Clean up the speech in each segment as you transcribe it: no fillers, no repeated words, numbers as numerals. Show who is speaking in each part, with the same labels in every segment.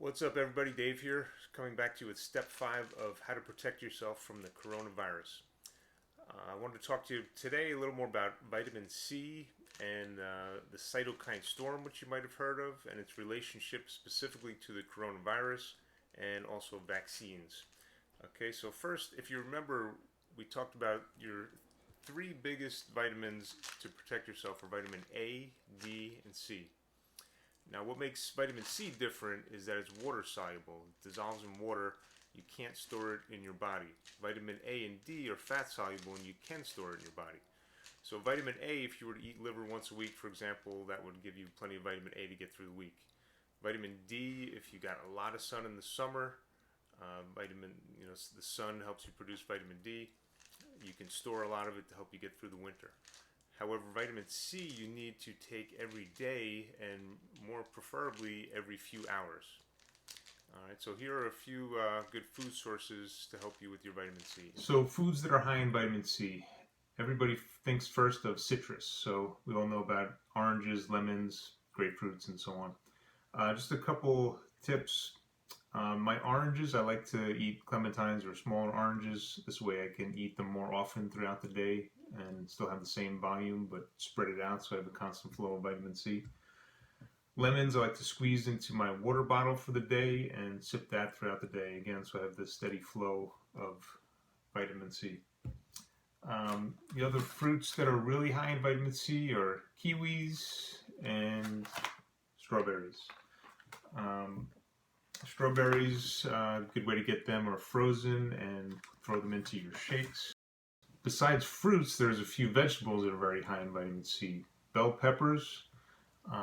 Speaker 1: What's up, everybody? Dave here, coming back to you with step 5 of how to protect yourself from the coronavirus. I wanted to talk to you today a little more about vitamin C and the cytokine storm, which you might have heard of, and its relationship specifically to the coronavirus and also vaccines. Okay, so first, if you remember, we talked about your three biggest vitamins to protect yourself are vitamin A, D, and C. Now, what makes vitamin C different is that it's water soluble. It dissolves in water. You can't store it in your body. Vitamin A and D are fat soluble and you can store it in your body. So vitamin A, if you were to eat liver once a week, for example, that would give you plenty of vitamin A to get through the week. Vitamin D, if you got a lot of sun in the summer, the sun helps you produce vitamin D. You can store a lot of it to help you get through the winter. However, vitamin C you need to take every day and more preferably every few hours. Alright, so here are a few good food sources to help you with your vitamin C.
Speaker 2: So foods that are high in vitamin C. Everybody thinks first of citrus. So we all know about oranges, lemons, grapefruits, and so on. Just a couple tips. My oranges, I like to eat clementines or smaller oranges. This way I can eat them more often throughout the day and still have the same volume, but spread it out so I have a constant flow of vitamin C. Lemons, I like to squeeze into my water bottle for the day and sip that throughout the day again, so I have this steady flow of vitamin C. The other fruits that are really high in vitamin C are kiwis and strawberries. Strawberries, a good way to get them are frozen and throw them into your shakes. Besides fruits, there's a few vegetables that are very high in vitamin C. Bell peppers.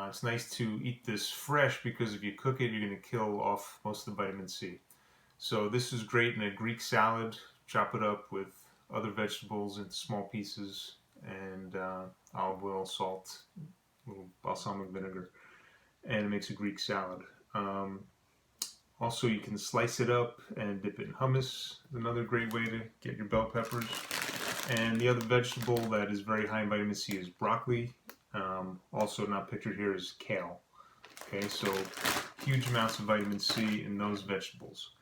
Speaker 2: It's nice to eat this fresh because if you cook it, you're going to kill off most of the vitamin C. So this is great in a Greek salad. Chop it up with other vegetables into small pieces and olive oil, salt, a little balsamic vinegar, and it makes a Greek salad. Also, you can slice it up and dip it in hummus. Another great way to get your bell peppers. And the other vegetable that is very high in vitamin C is broccoli. Also not pictured here is kale. Okay, so huge amounts of vitamin C in those vegetables.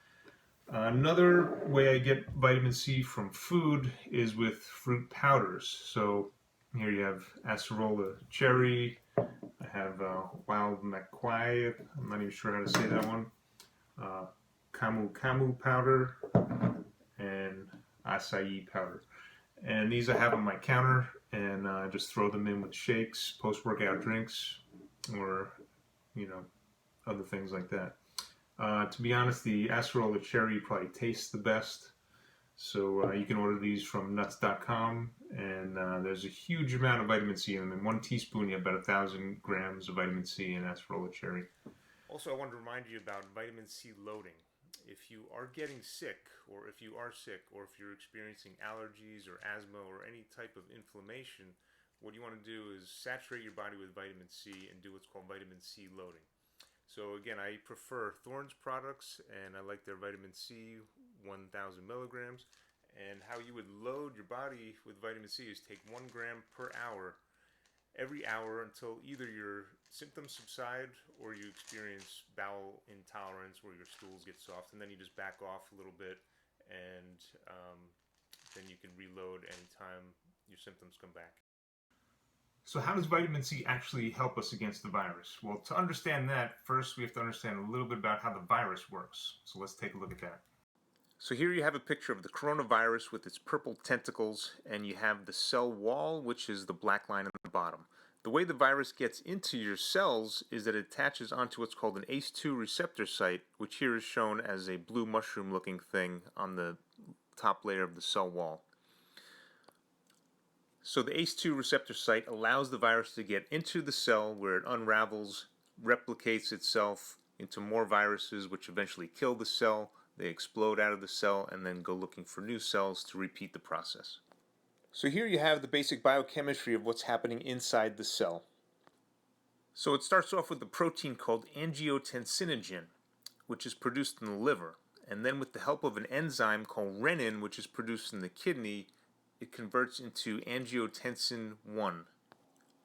Speaker 2: Another way I get vitamin C from food is with fruit powders. So here you have acerola cherry. I have wild maquai. I'm not even sure how to say that one. Camu camu powder and acai powder. And these I have on my counter, and I just throw them in with shakes, post-workout drinks, or other things like that. To be honest, the acerola cherry probably tastes the best. So you can order these from nuts.com, and there's a huge amount of vitamin C in them. In 1 teaspoon, you have about 1,000 grams of vitamin C in acerola cherry.
Speaker 1: Also, I want to remind you about vitamin C loading. If you are getting sick, or if you are sick, or if you're experiencing allergies or asthma or any type of inflammation, what you want to do is saturate your body with vitamin C and do what's called vitamin C loading. So again, I prefer Thorne's products, and I like their vitamin C 1,000 milligrams. And how you would load your body with vitamin C is take 1 gram per hour every hour until either your symptoms subside or you experience bowel intolerance where your stools get soft, and then you just back off a little bit, and then you can reload anytime your symptoms come back.
Speaker 2: So how does vitamin C actually help us against the virus? Well, to understand that, first we have to understand a little bit about how the virus works. So let's take a look at that.
Speaker 1: So here you have a picture of the coronavirus with its purple tentacles, and you have the cell wall, which is the black line on the bottom. The way the virus gets into your cells is that it attaches onto what's called an ACE2 receptor site, which here is shown as a blue mushroom-looking thing on the top layer of the cell wall. So the ACE2 receptor site allows the virus to get into the cell where it unravels, replicates itself into more viruses, which eventually kill the cell. They explode out of the cell and then go looking for new cells to repeat the process. So here you have the basic biochemistry of what's happening inside the cell. So it starts off with a protein called angiotensinogen, which is produced in the liver. And then with the help of an enzyme called renin, which is produced in the kidney, it converts into angiotensin 1.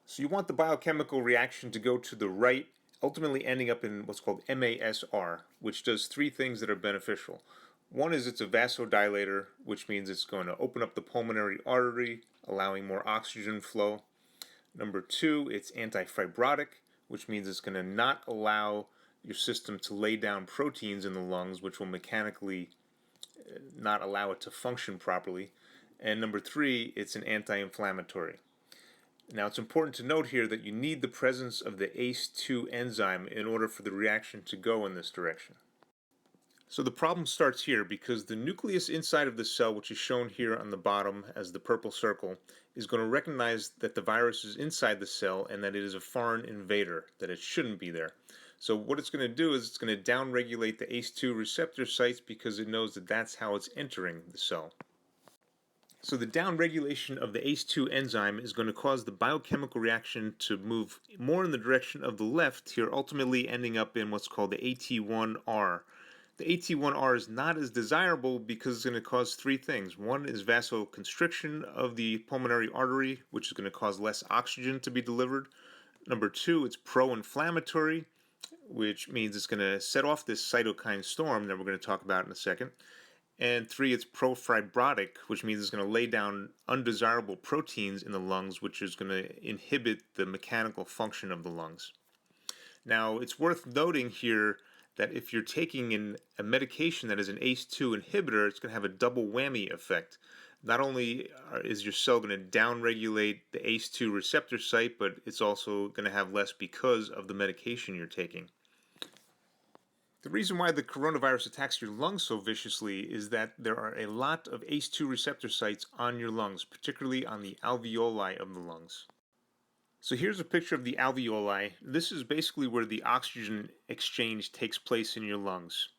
Speaker 1: So you want the biochemical reaction to go to the right ultimately ending up in what's called MASR, which does three things that are beneficial. One is it's a vasodilator, which means it's going to open up the pulmonary artery, allowing more oxygen flow. Number two, it's antifibrotic, which means it's going to not allow your system to lay down proteins in the lungs, which will mechanically not allow it to function properly. And number three, it's an anti-inflammatory. Now, it's important to note here that you need the presence of the ACE2 enzyme in order for the reaction to go in this direction. So the problem starts here because the nucleus inside of the cell, which is shown here on the bottom as the purple circle, is going to recognize that the virus is inside the cell and that it is a foreign invader, that it shouldn't be there. So what it's going to do is it's going to downregulate the ACE2 receptor sites because it knows that that's how it's entering the cell. So the downregulation of the ACE2 enzyme is going to cause the biochemical reaction to move more in the direction of the left here, ultimately ending up in what's called the AT1R. The AT1R is not as desirable because it's going to cause three things. One is vasoconstriction of the pulmonary artery, which is going to cause less oxygen to be delivered. Number two, it's pro-inflammatory, which means it's going to set off this cytokine storm that we're going to talk about in a second. And three, it's pro-fibrotic, which means it's going to lay down undesirable proteins in the lungs, which is going to inhibit the mechanical function of the lungs. Now, it's worth noting here that if you're taking a medication that is an ACE2 inhibitor, it's going to have a double whammy effect. Not only is your cell going to downregulate the ACE2 receptor site, but it's also going to have less because of the medication you're taking. The reason why the coronavirus attacks your lungs so viciously is that there are a lot of ACE2 receptor sites on your lungs, particularly on the alveoli of the lungs. So here's a picture of the alveoli. This is basically where the oxygen exchange takes place in your lungs.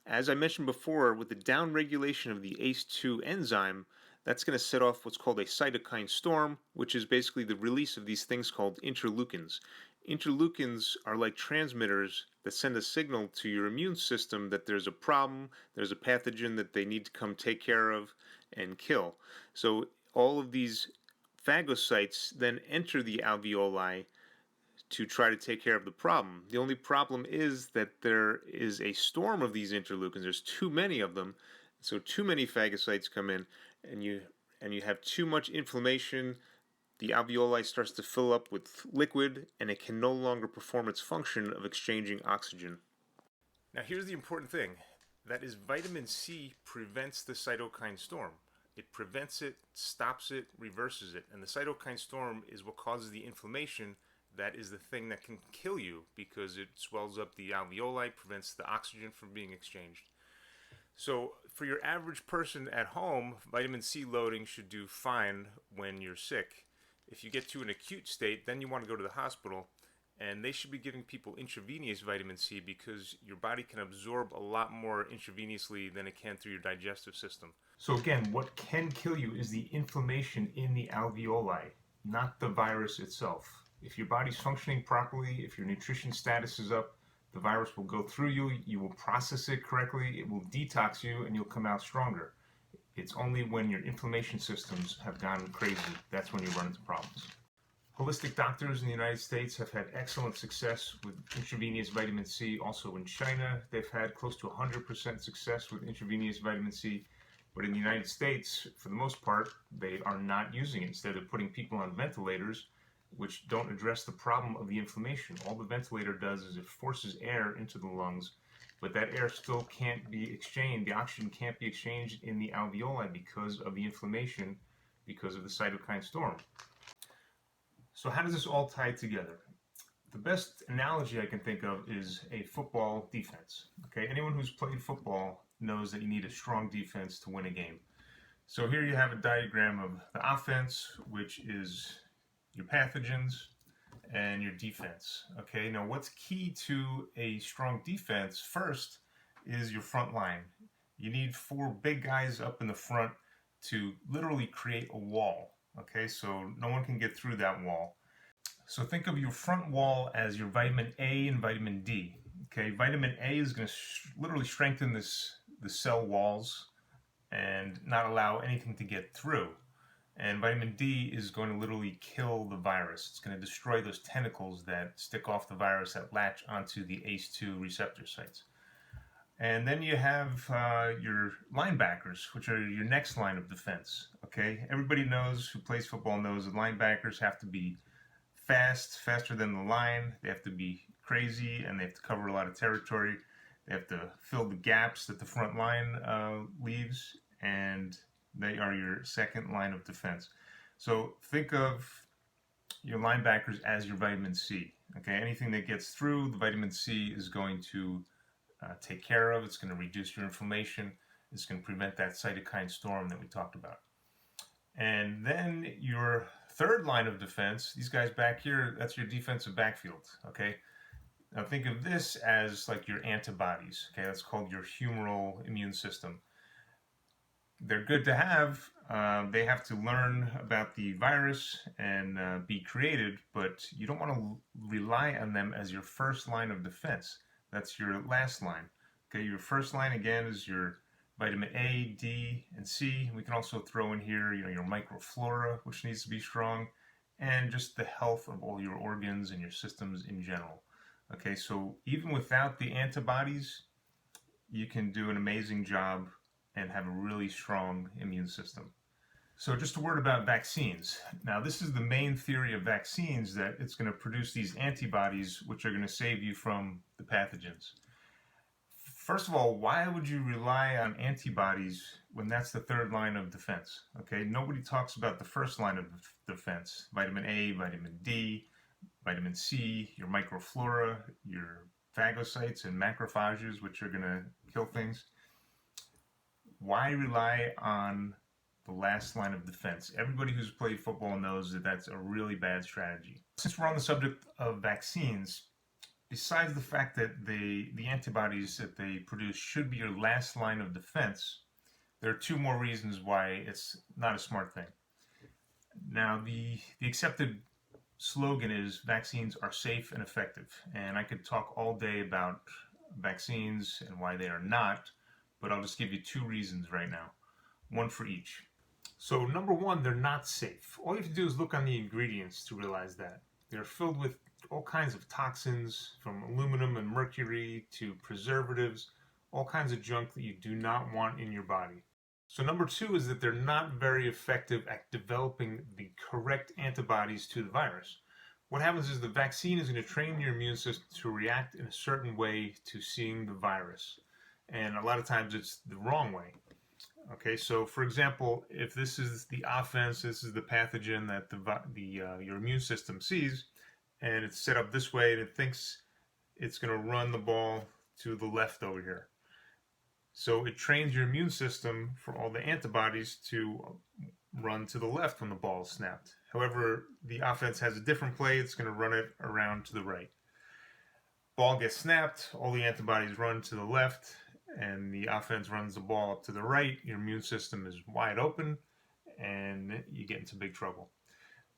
Speaker 1: As I mentioned before, with the downregulation of the ACE2 enzyme, that's going to set off what's called a cytokine storm, which is basically the release of these things called interleukins. Interleukins are like transmitters that send a signal to your immune system that there's a problem, there's a pathogen that they need to come take care of and kill. So all of these phagocytes then enter the alveoli to try to take care of the problem. The only problem is that there is a storm of these interleukins. There's too many of them, so too many phagocytes come in, and you have too much inflammation. The alveoli starts to fill up with liquid, and it can no longer perform its function of exchanging oxygen. Now here's the important thing. That is, vitamin C prevents the cytokine storm. It prevents it, stops it, reverses it. And the cytokine storm is what causes the inflammation. That is the thing that can kill you because it swells up the alveoli, prevents the oxygen from being exchanged. So for your average person at home, vitamin C loading should do fine when you're sick. If you get to an acute state, then you want to go to the hospital, and they should be giving people intravenous vitamin C because your body can absorb a lot more intravenously than it can through your digestive system.
Speaker 2: So again, what can kill you is the inflammation in the alveoli, not the virus itself. If your body's functioning properly, if your nutrition status is up, the virus will go through you, you will process it correctly, it will detox you, and you'll come out stronger. It's only when your inflammation systems have gone crazy, that's when you run into problems. Holistic doctors in the United States have had excellent success with intravenous vitamin C. Also in China, they've had close to 100% success with intravenous vitamin C. But in the United States, for the most part, they are not using it. Instead of putting people on ventilators, which don't address the problem of the inflammation. All the ventilator does is it forces air into the lungs, but that air still can't be exchanged. The oxygen can't be exchanged in the alveoli because of the inflammation, because of the cytokine storm. So how does this all tie together? The best analogy I can think of is a football defense. Okay, anyone who's played football knows that you need a strong defense to win a game. So here you have a diagram of the offense, which is your pathogens, and your defense. Okay, now what's key to a strong defense first is your front line. You need 4 big guys up in the front to literally create a wall. Okay, so no one can get through that wall. So think of your front wall as your vitamin A and vitamin D. Okay, vitamin A is going to literally strengthen the cell walls and not allow anything to get through.
Speaker 1: And vitamin D is going to literally kill the virus. It's going to destroy those tentacles that stick off the virus that latch onto the ACE2 receptor sites. And then you have your linebackers, which are your next line of defense. Okay, everybody knows who plays football knows that linebackers have to be fast, faster than the line. They have to be crazy, and they have to cover a lot of territory. They have to fill the gaps that the front line leaves, and they are your second line of defense. So think of your linebackers as your vitamin C. Okay, anything that gets through, the vitamin C is going to take care of. It's going to reduce your inflammation. It's going to prevent that cytokine storm that we talked about. And then your third line of defense, these guys back here, that's your defensive backfield. Okay, now think of this as like your antibodies. Okay, that's called your humoral immune system. They're good to have. They have to learn about the virus and be creative, but you don't want to rely on them as your first line of defense. That's your last line. Okay, your first line again is your vitamin A, D, and C. We can also throw in here, your microflora, which needs to be strong, and just the health of all your organs and your systems in general. Okay, so even without the antibodies, you can do an amazing job and have a really strong immune system. So just a word about vaccines. Now, this is the main theory of vaccines, that it's going to produce these antibodies which are going to save you from the pathogens. First of all, why would you rely on antibodies when that's the third line of defense? Okay, nobody talks about the first line of defense. Vitamin A, vitamin D, vitamin C, your microflora, your phagocytes and macrophages, which are going to kill things. Why rely on the last line of defense? Everybody who's played football knows that that's a really bad strategy. Since we're on the subject of vaccines, besides the fact that the antibodies that they produce should be your last line of defense, there are two more reasons why it's not a smart thing. Now, the accepted slogan is vaccines are safe and effective. And I could talk all day about vaccines and why they are not, but I'll just give you two reasons right now, one for each. So number one, they're not safe. All you have to do is look on the ingredients to realize that. They're filled with all kinds of toxins, from aluminum and mercury to preservatives, all kinds of junk that you do not want in your body. So number two is that they're not very effective at developing the correct antibodies to the virus. What happens is the vaccine is going to train your immune system to react in a certain way to seeing the virus. And a lot of times it's the wrong way. Okay, so for example, if this is the offense, this is the pathogen that your immune system sees, and it's set up this way, and it thinks it's going to run the ball to the left over here. So it trains your immune system for all the antibodies to run to the left when the ball is snapped. However, the offense has a different play. It's going to run it around to the right. Ball gets snapped, all the antibodies run to the left, and the offense runs the ball up to the right. Your immune system is wide open, and you get into big trouble.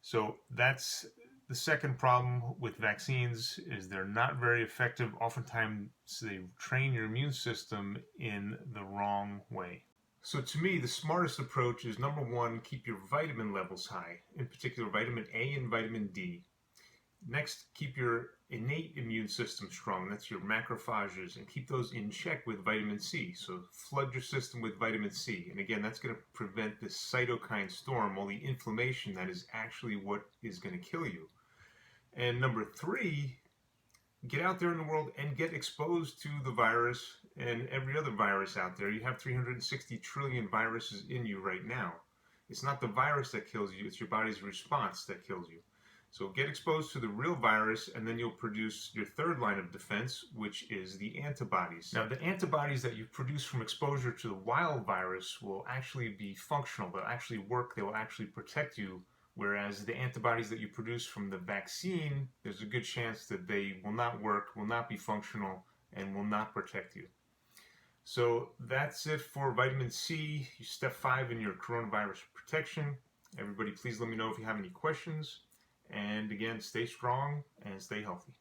Speaker 1: So that's the second problem with vaccines, is they're not very effective. Oftentimes, they train your immune system in the wrong way. So to me, the smartest approach is, number one, keep your vitamin levels high, in particular vitamin A and vitamin D. Next, keep your innate immune system strong. That's your macrophages, and keep those in check with vitamin C. So flood your system with vitamin C. And again, that's going to prevent this cytokine storm, all the inflammation that is actually what is going to kill you. And number three, get out there in the world and get exposed to the virus and every other virus out there. You have 360 trillion viruses in you right now. It's not the virus that kills you, it's your body's response that kills you. So get exposed to the real virus, and then you'll produce your third line of defense, which is the antibodies. Now, the antibodies that you produce from exposure to the wild virus will actually be functional. They'll actually work. They will actually protect you. Whereas the antibodies that you produce from the vaccine, there's a good chance that they will not work, will not be functional, and will not protect you. So that's it for vitamin C, step 5 in your coronavirus protection. Everybody, please let me know if you have any questions. And again, stay strong and stay healthy.